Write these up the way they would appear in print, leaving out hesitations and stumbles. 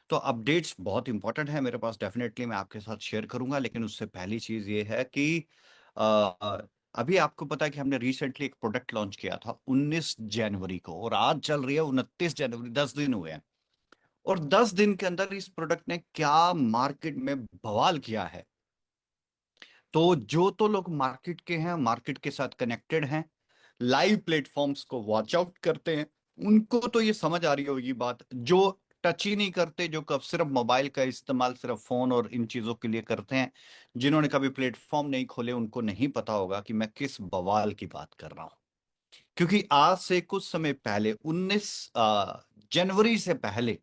तो अपडेट्स बहुत इंपॉर्टेंट है मेरे पास, डेफिनेटली मैं आपके साथ शेयर करूंगा। लेकिन उससे पहली चीज ये है कि अ, अभी आपको पता है कि हमने रिसेंटली एक प्रोडक्ट लॉन्च किया था 19 जनवरी को, और आज चल रही है 29 जनवरी, 10 दिन हुए हैं। और 10 दिन के अंदर इस प्रोडक्ट ने क्या मार्केट में बवाल किया है। तो जो तो लोग मार्केट के हैं, मार्केट के साथ कनेक्टेड हैं, लाइव प्लेटफॉर्म्स को वॉच आउट करते हैं, उनको तो ये समझ आ रही होगी बात। जो टच ही नहीं करते, जो कब सिर्फ मोबाइल का इस्तेमाल सिर्फ फोन और इन चीजों के लिए करते हैं, जिन्होंने कभी प्लेटफॉर्म नहीं खोले, उनको नहीं पता होगा कि मैं किस बवाल की बात कर रहा हूं। क्योंकि आज से कुछ समय पहले 19 जनवरी से पहले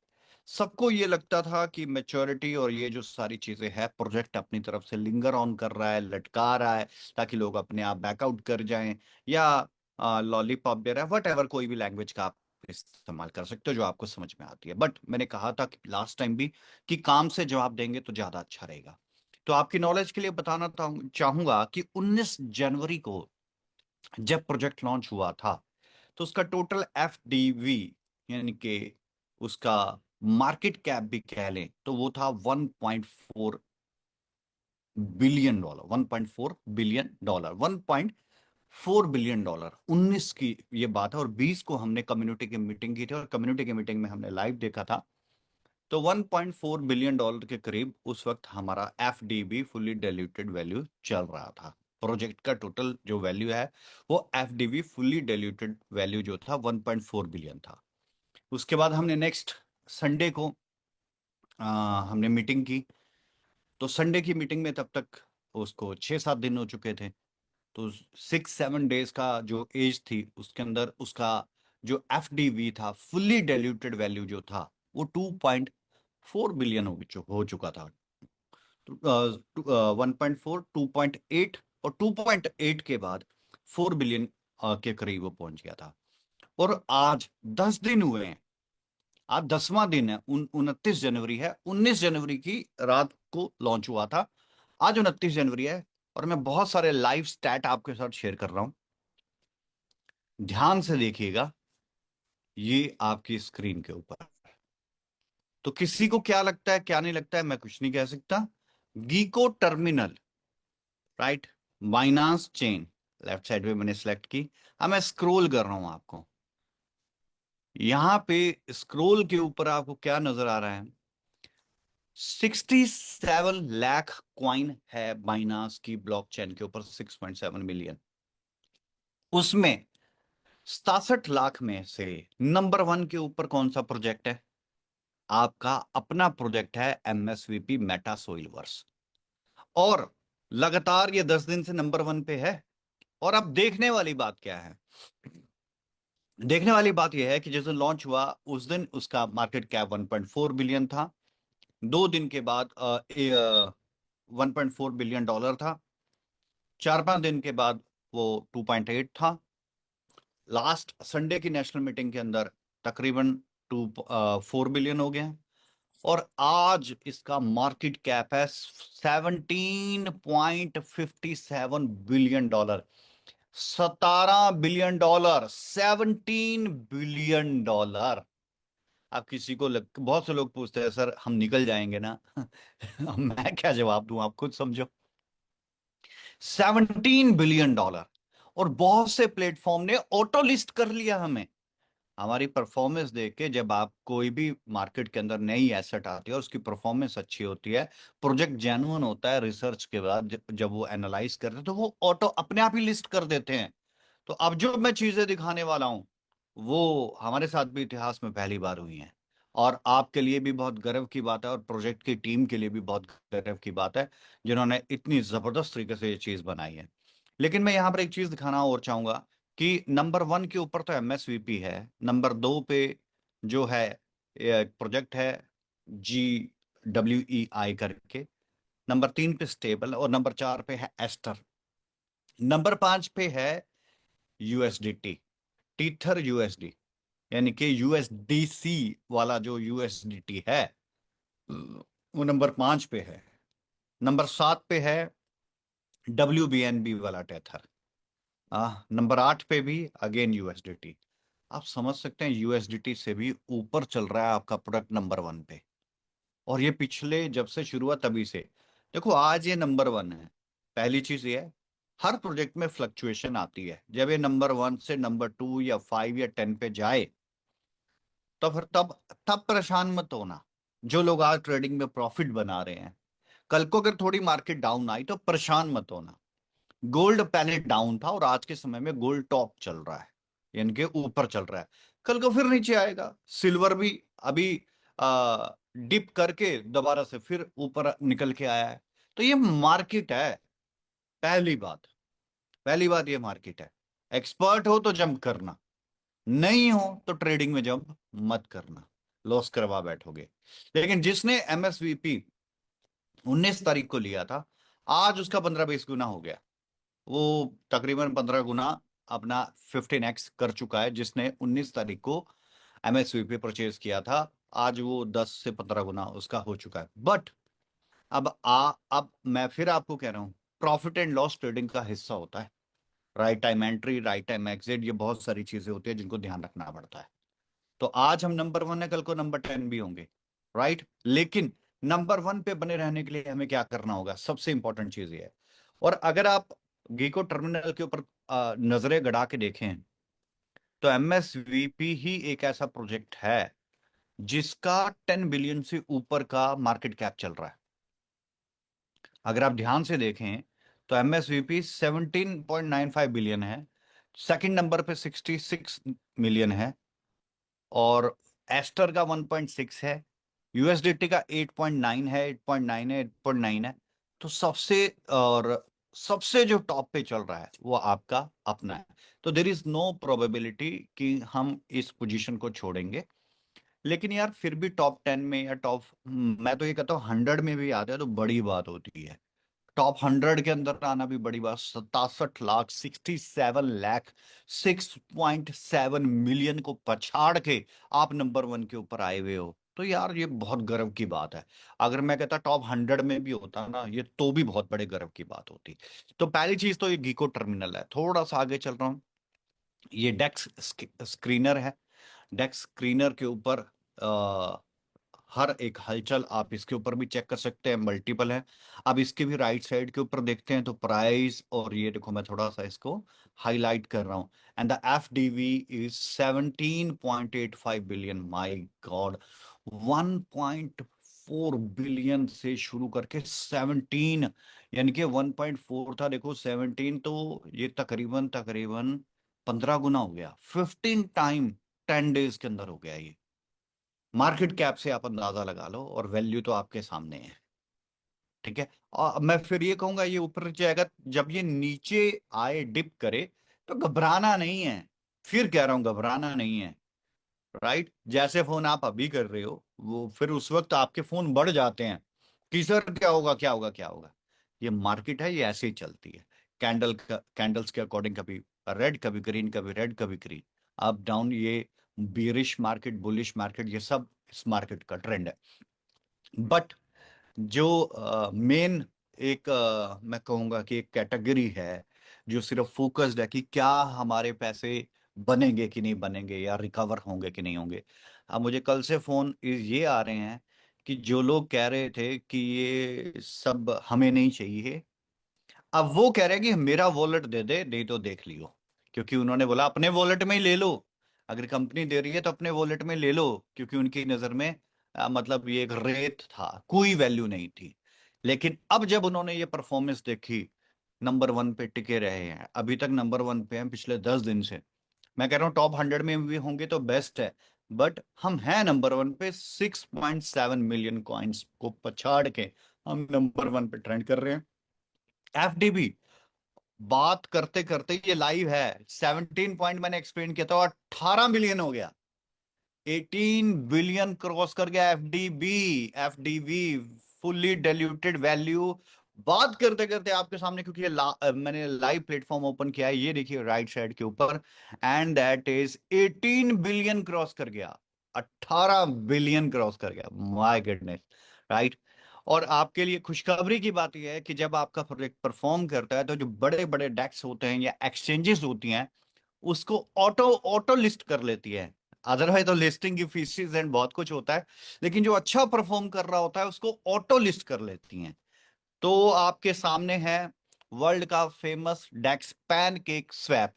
सबको ये लगता था कि मैच्योरिटी और ये जो सारी चीजें हैं, प्रोजेक्ट अपनी तरफ से लिंगर ऑन कर रहा है, लटका रहा है, ताकि लोग अपने आप बैकआउट कर जाएं, या लॉलीपॉप दे रहा है, वट एवर, कोई भी लैंग्वेज का आप इस्तेमाल कर सकते हो जो आपको समझ में आती है। बट मैंने कहा था कि लास्ट टाइम भी कि काम से जवाब देंगे तो ज्यादा अच्छा रहेगा। तो आपकी नॉलेज के लिए बताना चाहूंगा कि 19 जनवरी को जब प्रोजेक्ट लॉन्च हुआ था, तो उसका टोटल FDV, यानी कि उसका मार्केट कैप भी कह लें, तो वो था 1.4 billion dollar. 1.4 billion dollar, 1.4 billion dollar. 19 की ये बात है, और 20 को हमने कम्युनिटी की मीटिंग की थी, और कम्युनिटी की मीटिंग में हमने लाइव देखा था। तो 1.4 बिलियन डॉलर के करीब उस वक्त हमारा FDB, फुल्ली डाइल्यूटेड वैल्यू, चल रहा था। प्रोजेक्ट का टोटल जो वैल्यू है, वो FDB फुल्ली डाइल्यूटेड वैल्यू जो था 1.4 बिलियन था। उसके बाद हमने नेक्स्ट संडे को हमने मीटिंग की। तो संडे की मीटिंग में तब तक उसको 6-7 दिन हो चुके थे। तो 6-7 डेज का जो एज थी, उसके अंदर उसका जो FDV था, फुल्ली डाइल्यूटेड वैल्यू जो था, वो 2.4 बिलियन हो चुका था। 1.4, 2.8, और 2.8 के बाद 4 बिलियन के करीब वो पहुंच गया था। और आज 10 दिन हुए हैं, आज 10वां दिन है, 29 जनवरी है, 19 जनवरी की रात को लॉन्च हुआ था, आज 29 जनवरी है। और मैं बहुत सारे लाइव स्टैट आपके साथ शेयर कर रहा हूं, ध्यान से देखिएगा, ये आपकी स्क्रीन के ऊपर। तो किसी को क्या लगता है क्या नहीं लगता है, मैं कुछ नहीं कह सकता। Gecko terminal, right, Binance chain, left side में मैंने सेलेक्ट की। अब मैं स्क्रॉल कर रहा हूं आपको, यहां पे स्क्रॉल के ऊपर आपको क्या नजर आ रहा है? 67 लाख क्वाइन है बाइनांस की ब्लॉकचेन के ऊपर, 6.7 मिलियन। उसमें 67 लाख में से नंबर 1 के ऊपर कौन सा प्रोजेक्ट है? आपका अपना प्रोजेक्ट है, MSVP मेटा सोइलवर्स। और लगातार ये 10 दिन से नंबर 1 पे है। और अब देखने वाली बात क्या है? देखने वाली बात यह है कि जिस दिन लॉन्च हुआ, उस दिन उसका मार्केट कैप 1.4 बिलियन था। 2 दिन के बाद 1.4 बिलियन डॉलर था। 4-5 दिन के बाद वो 2.8 था। लास्ट संडे की नेशनल मीटिंग के अंदर तकरीबन 4 बिलियन हो गया। और आज इसका मार्केट कैप है 17.57 billion dollar. 17 billion dollar, 17 billion dollar. अब किसी को बहुत से लोग पूछते हैं, सर हम निकल जाएंगे ना? अब मैं क्या जवाब दूं, आप खुद समझो। 17 बिलियन डॉलर। और बहुत से प्लेटफॉर्म ने ऑटो लिस्ट कर लिया हमें। हमारी परफॉर्मेंस देख के, जब आप कोई भी मार्केट के अंदर नई एसेट आती है और उसकी परफॉर्मेंस अच्छी होती है, प्रोजेक्ट जेन्युइन होता है, रिसर्च के बाद जब वो एनालाइज करते हैं, तो वो ऑटो अपने आप ही लिस्ट कर देते हैं। तो अब जो मैं चीजें दिखाने वाला हूं, वो हमारे साथ भी इतिहास में पहली बार हुई हैं। और आपके लिए भी बहुत गर्व की बात है, और प्रोजेक्ट की टीम के लिए भी बहुत गर्व की बात है, जिन्होंने इतनी जबरदस्त तरीके से ये चीज बनाई है। लेकिन मैं यहां पर एक चीज दिखाना और चाहूंगा कि नंबर 1 के ऊपर तो MSVP है, नंबर 2 पे जो है प्रोजेक्ट है GWEI करके, नंबर 3 पे स्टेबल, और नंबर 4 पे है एस्टर, नंबर 5 पे है USDT, टीथर USD, यानी कि USDC वाला जो USDT है, वो नंबर 5 पे है। नंबर 7 पे है WBNB वाला टेथर। नंबर 8 पे भी अगेन USDT। आप समझ सकते हैं, USDT से भी ऊपर चल रहा है आपका प्रोडक्ट नंबर 1 पे। और ये पिछले जब से शुरू हुआ तभी से। देखो आज ये नंबर वन है। पहली चीज ये है, हर प्रोजेक्ट में फ्लक्चुएशन आती है। जब ये नंबर वन से नंबर टू या फाइव या 10 पे जाए, तो फिर तब तब परेशान मत होना। जो लोग आज ट्रेडिंग में प्रॉफिट बना रहे हैं, कल को अगर थोड़ी मार्केट डाउन आई तो परेशान मत होना। गोल्ड पहले डाउन था और आज के समय में गोल्ड टॉप चल रहा है, यानी कि ऊपर चल रहा है। कल को फिर नीचे आएगा। सिल्वर भी अभी डिप करके दोबारा से फिर ऊपर निकल के आया है। तो ये मार्केट है। पहली बात, पहली बात ये मार्केट है। एक्सपर्ट हो तो जंप करना, नहीं हो तो ट्रेडिंग में जंप मत करना, लॉस करवा बैठोगे। लेकिन जिसने एमएसवीपी 19 तारीख को लिया था, आज उसका 15-20 गुना हो गया। वो तकरीबन 15 गुना अपना 15x कर चुका है। जिसने 19 तारीख को एमएसवीपी परचेज किया था, आज वो 10 से 15 गुना उसका हो चुका है। बट अब मैं फिर आपको कह रहा हूं, प्रॉफिट एंड लॉस ट्रेडिंग का हिस्सा होता है। Right time entry, right time exit, ये बहुत सारी चीजें होती है जिनको ध्यान रखना पड़ता है। तो आज हम नंबर वन है, कल को नंबर 10 भी होंगे। राइट, लेकिन नंबर वन पे बने रहने के लिए हमें क्या करना होगा, सबसे इंपॉर्टेंट चीज ये है। और अगर आप गीको टर्मिनल के ऊपर नजरें गड़ा के देखें, तो एमएसवीपी ही एक ऐसा प्रोजेक्ट है जिसका 10 बिलियन से ऊपर का मार्केट कैप चल रहा है। अगर आप ध्यान से देखें तो एमएसवीपी 17.95 बिलियन है, सेकंड नंबर पे 66 मिलियन है, और एस्टर का 1.6 है, यूएसडीटी का 8.9 है, 8.9 है, 8.9 है। तो सबसे जो टॉप पे चल रहा है वो आपका अपना है। तो देर इज नो प्रोबेबिलिटी कि हम इस पोजीशन को छोड़ेंगे। लेकिन यार फिर भी टॉप 10 में या मैं तो ये कहता हूँ 100 में भी आते हैं तो बड़ी बात होती है। टॉप 100 के अंदर आना भी बड़ी बात। 67 लाख, 67 लाख, 6.7 मिलियन को पछाड़ के आप नंबर वन के ऊपर आए हुए हो, तो यार ये बहुत गर्व की बात है। अगर मैं कहता टॉप 100 में भी होता ना ये, तो भी बहुत बड़े गर्व की बात होती। तो पहली चीज तो ये गीको टर्मिनल है। थोड़ा सा आगे चल रहा हूँ, ये डेक्स स्क्रीनर है। डेक्स स्क्रीनर के ऊपर हर एक हलचल आप इसके ऊपर भी चेक कर सकते हैं, मल्टीपल है। अब इसके भी राइट साइड के ऊपर देखते हैं तो प्राइस, और ये देखो मैं थोड़ा सा इसको हाईलाइट कर रहा हूं, and the FDV is 17.85 billion. My god, 1.4 billion से शुरू करके 17, यानी कि 1.4 था, देखो 17, तो ये तकरीबन तकरीबन 15 गुना हो गया। 15 टाइम 10 डेज के अंदर हो गया ये। मार्केट कैप से आप अंदाजा लगा लो, और वैल्यू तो आपके सामने है। ठीक है, और मैं फिर ये कहूंगा ये ऊपर जाएगा। जब ये नीचे आए, डिप करे, तो घबराना नहीं है। फिर कह रहा हूं, घबराना नहीं है। राइट, जैसे फोन आप अभी कर रहे हो, वो फिर उस वक्त आपके फोन बढ़ जाते हैं कि सर क्या होगा, क्या होगा, क्या होगा। ये मार्केट है, ये ऐसे ही चलती है। कैंडल्स के अकॉर्डिंग, कभी रेड, कभी ग्रीन, कभी रेड, कभी ग्रीन, अप डाउन। ये बियरिश मार्केट, बुलिश मार्केट, ये सब इस मार्केट का ट्रेंड है। बट जो मेन एक मैं कहूंगा कि एक कैटेगरी है जो सिर्फ फोकस्ड है कि क्या हमारे पैसे बनेंगे कि नहीं बनेंगे, या रिकवर होंगे कि नहीं होंगे। अब मुझे कल से फोन ये आ रहे हैं कि जो लोग कह रहे थे कि ये सब हमें नहीं चाहिए, अब वो कह रहे हैं कि मेरा वॉलेट दे दे, नहीं तो देख लियो। क्योंकि उन्होंने बोला अपने वॉलेट में ही ले लो। अगर कंपनी दे रही है तो अपने वॉलेट में ले लो, क्योंकि उनकी नजर में मतलब ये एक रेत था, कोई वैल्यू नहीं थी। लेकिन अब जब उन्होंने ये परफॉर्मेंस देखी, नंबर वन पे टिके रहे हैं, अभी तक नंबर वन पे हैं पिछले 10 दिन से। मैं कह रहा हूँ टॉप 100 में भी होंगे तो बेस्ट है। बट हम हैं नंबर वन पे, 6.7 मिलियन कॉइन्स को पछाड़ के हम नंबर वन पे ट्रेंड कर रहे हैं। एफडीबी, बात करते करते ये लाइव है, 17 पॉइंट मैंने एक्सप्लेन किया था, 18 बिलियन हो गया। 18 बिलियन क्रॉस कर गया एफडीबी। एफडीबी फुल्ली डिल्यूटेड वैल्यू। बात करते करते आपके सामने, क्योंकि मैंने लाइव प्लेटफॉर्म ओपन किया है, ये देखिए राइट साइड के ऊपर, and that is 18 billion cross कर गया। 18 बिलियन क्रॉस कर गया, माय गुडनेस। राइट, और आपके लिए खुशखबरी की बात यह है कि जब आपका प्रोजेक्ट परफॉर्म करता है, तो जो बड़े बड़े डेस्क होते हैं या एक्सचेंजेस होती हैं, उसको ऑटो ऑटो लिस्ट कर लेती है। अदरवाइज तो लिस्टिंग की फीसिस एंड बहुत कुछ होता है, लेकिन जो अच्छा परफॉर्म कर रहा होता है उसको ऑटो लिस्ट कर लेती हैं। तो आपके सामने है वर्ल्ड का फेमस डेक्स पैनकेक स्वैप,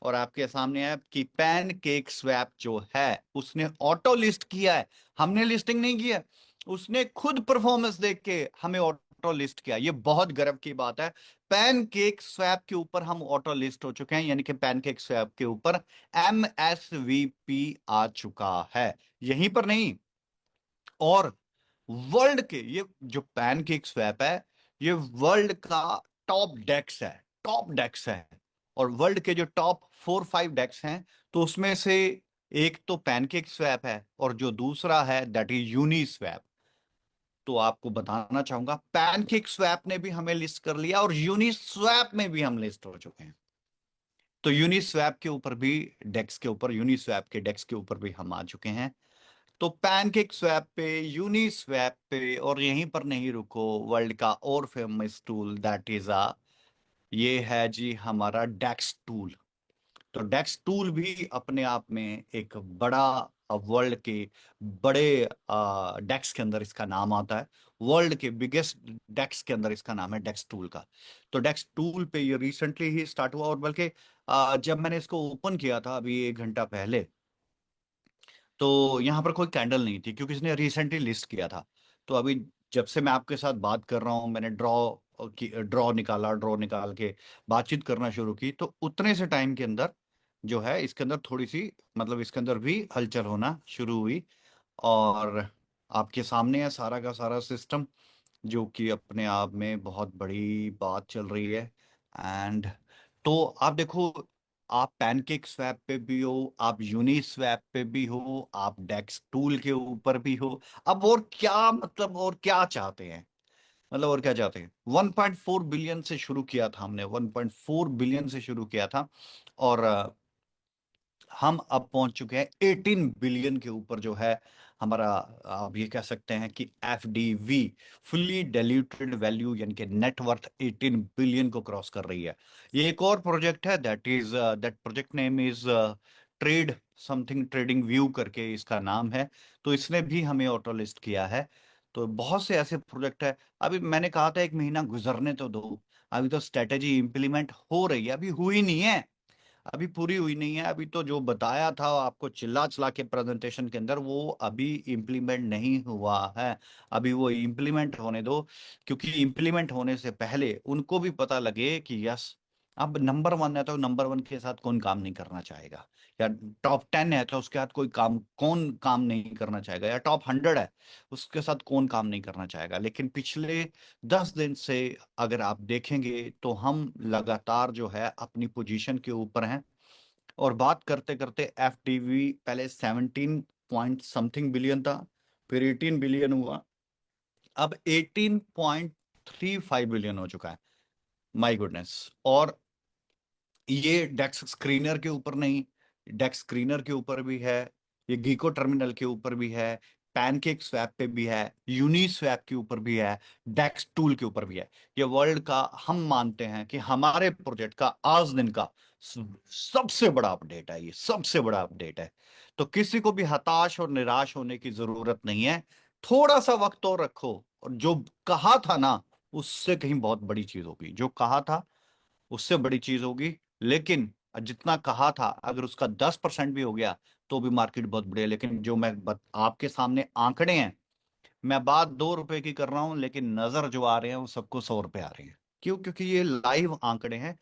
और आपके सामने है कि पैनकेक स्वैप जो है उसने ऑटो लिस्ट किया है, हमने लिस्टिंग नहीं किया, उसने खुद परफॉर्मेंस देख के हमें ऑटो लिस्ट किया। ये बहुत गर्व की बात है। पैनकेक स्वैप के ऊपर हम ऑटो लिस्ट हो चुके हैं, यानी कि पैनकेक स्वैप के ऊपर MSVP आ चुका है। यहीं पर नहीं, और वर्ल्ड के ये जो पैनकेक स्वैप है, ये वर्ल्ड का टॉप डेक्स है, टॉप डेक्स है। और वर्ल्ड के जो टॉप 4-5 डेक्स हैं, तो उसमें से एक तो पैनकेक स्वैप है, और जो दूसरा है दैट इज यूनी स्वैप। तो आपको बताना चाहूंगा पैनकेक स्वैप ने भी हमें लिस्ट कर लिया, और यूनी स्वैप में भी हम लिस्ट हो चुके हैं। तो यूनी स्वैप के ऊपर भी, डेक्स के ऊपर, यूनी स्वैप के डेक्स के ऊपर भी हम आ चुके हैं। तो पैनकेक स्वैप पे, यूनी स्वैप पे, और यहीं पर नहीं रुको, वर्ल्ड का और फेमस टूल दैट इज ये है जी हमारा डेक्स टूल। तो डेक्स टूल भी अपने आप में एक बड़ा, वर्ल्ड के बड़े डेक्स के अंदर इसका नाम आता है। वर्ल्ड के बिगेस्ट डेक्स के अंदर इसका नाम है डेक्स टूल का। तो डेक्स टूल पे ये रिसेंटली ही स्टार्ट हुआ, और बल्कि जब मैंने इसको ओपन किया था अभी 1 घंटा पहले, तो यहाँ पर कोई कैंडल नहीं थी, क्योंकि इसने रिसेंटली लिस्ट किया था। तो अभी जब से मैं आपके साथ बात कर रहा हूँ, मैंने ड्रॉ निकाला, ड्रॉ निकाल के बातचीत करना शुरू की, तो उतने से टाइम के अंदर जो है इसके अंदर थोड़ी सी, मतलब इसके अंदर भी हलचल होना शुरू हुई। और आपके सामने है सारा का सारा सिस्टम, जो कि अपने आप में बहुत बड़ी बात चल रही है। एंड तो आप देखो, आप पैनकेक स्वैप पे भी हो, आप यूनी स्वैप पे भी हो, आप डेक्स टूल के ऊपर भी हो। अब और क्या, मतलब और क्या चाहते हैं, मतलब और क्या चाहते हैं। 1.4 बिलियन से शुरू किया था हमने, 1.4 बिलियन से शुरू किया था, और हम अब पहुंच चुके हैं 18 बिलियन के ऊपर, जो है हमारा, आप ये कह सकते हैं कि FDV, फुल्ली डिल्यूटेड वैल्यू, यानी कि नेटवर्थ 18 बिलियन को क्रॉस कर रही है। ये एक और प्रोजेक्ट है, that project name is trade something, trading view करके इसका नाम है। तो इसने भी हमें ऑटो लिस्ट किया है। तो बहुत से ऐसे प्रोजेक्ट है। अभी मैंने कहा था 1 महीना गुजरने तो दो, अभी तो स्ट्रेटेजी इंप्लीमेंट हो रही है, अभी हुई नहीं है, अभी पूरी हुई नहीं है। अभी तो जो बताया था आपको चिल्ला चिल्ला के प्रेजेंटेशन के अंदर, वो अभी इम्प्लीमेंट नहीं हुआ है। अभी वो इम्प्लीमेंट होने दो, क्योंकि इम्प्लीमेंट होने से पहले उनको भी पता लगे कि यस, अब नंबर 1 है तो नंबर 1 के साथ कौन काम नहीं करना चाहेगा, या टॉप 10 है तो उसके साथ कौन काम नहीं करना चाहेगा, या टॉप 100 है उसके साथ कौन काम नहीं करना चाहेगा। लेकिन पिछले 10 दिन से अगर आप देखेंगे, तो हम लगातार जो है अपनी पोजीशन के ऊपर हैं। और बात करते करते FDV पहले 17 पॉइंट समथिंग बिलियन था, फिर 18 बिलियन हुआ, अब 18.35 बिलियन हो चुका है। My goodness. और ये डेक्स स्क्रीनर के ऊपर नहीं, डेक्स स्क्रीनर के ऊपर भी है, ये गीको टर्मिनल के ऊपर भी है, पैनकेक स्वैप पे भी है, यूनी स्वैप के ऊपर भी है, डेक्स टूल के ऊपर भी है। ये वर्ल्ड का, हम मानते हैं कि हमारे प्रोजेक्ट का आज दिन का सबसे बड़ा अपडेट है, ये सबसे बड़ा अपडेट है। तो किसी को भी हताश और निराश होने की जरूरत नहीं है। थोड़ा सा वक्त और रखो, और जो कहा था ना, उससे कहीं बहुत बड़ी चीज होगी, जो कहा था उससे बड़ी चीज होगी। लेकिन जितना कहा था, अगर उसका 10% भी हो गया, तो भी मार्केट बहुत बड़ी है। लेकिन जो आपके सामने आंकड़े हैं, मैं बात 2 रुपए की कर रहा हूं, लेकिन नजर जो आ रहे हैं वो सबको 100 रुपए आ रहे हैं। क्यों? क्योंकि ये लाइव आंकड़े हैं,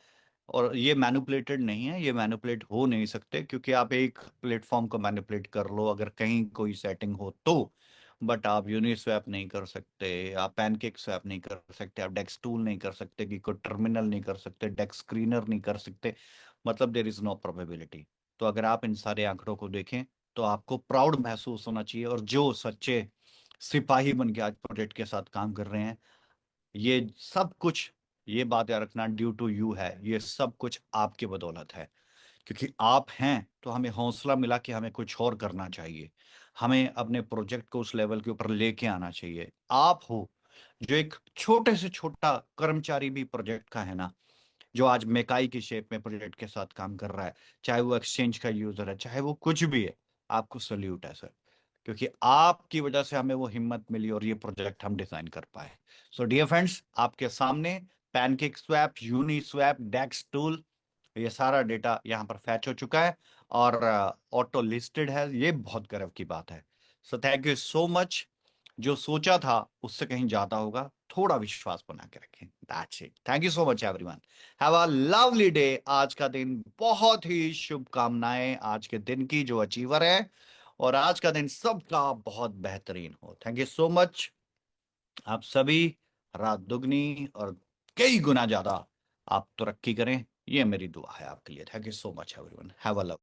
और ये मैनिपुलेटेड नहीं है, ये मैनिपुलेट हो नहीं सकते, क्योंकि आप एक प्लेटफॉर्म को मैनिपुलेट कर लो अगर कहीं कोई सेटिंग हो तो, बट आप यूनिस्वैप नहीं कर सकते, आप पैनकेक स्वैप नहीं कर सकते, आप डेक्स टूल नहीं कर सकते, गीको टर्मिनल नहीं कर सकते, डेक्स स्क्रीनर नहीं कर सकते, मतलब देर इज नो प्रोबेबिलिटी। तो अगर आप इन सारे आंकड़ों को देखें, तो आपको प्राउड महसूस होना चाहिए। और जो सच्चे सिपाही बन के आज प्रोजेक्ट के साथ काम कर रहे हैं, ये सब कुछ, ये बात याद रखना, ड्यू टू यू है, ये सब कुछ आपकी बदौलत है। क्योंकि आप हैं तो हमें हौसला मिला कि हमें कुछ और करना चाहिए, हमें अपने प्रोजेक्ट को उस लेवल के ऊपर लेके आना चाहिए। आप हो जो एक छोटे से छोटा कर्मचारी भी प्रोजेक्ट का है ना, जो आज मेकाई की शेप में प्रोजेक्ट के साथ काम कर रहा है, चाहे वो एक्सचेंज का यूजर है, चाहे वो कुछ भी है, आपको सल्यूट है सर, क्योंकि आपकी वजह से हमें वो हिम्मत मिली और ये प्रोजेक्ट हम डिजाइन कर पाए। सो डियर फ्रेंड्स, आपके सामने पैनकेक स्वैप, यूनी स्वैप, डेक्स टूल, ये सारा डेटा यहाँ पर फैच हो चुका है और ऑटो लिस्टेड है। ये बहुत गर्व की बात है। So thank you so much. जो सोचा था उससे कहीं ज्यादा होगा, थोड़ा विश्वास बना के रखें। That's it. Thank you so much everyone. Have a lovely day. आज का दिन बहुत ही शुभकामनाएं आज के दिन की जो अचीवर है, और आज का दिन सबका बहुत बेहतरीन हो। Thank you so much. आप सभी रात दुगनी और कई गुना ज्यादा आप तरक्की करें, ये मेरी दुआ है आपके लिए। Thank you so much everyone. Have a love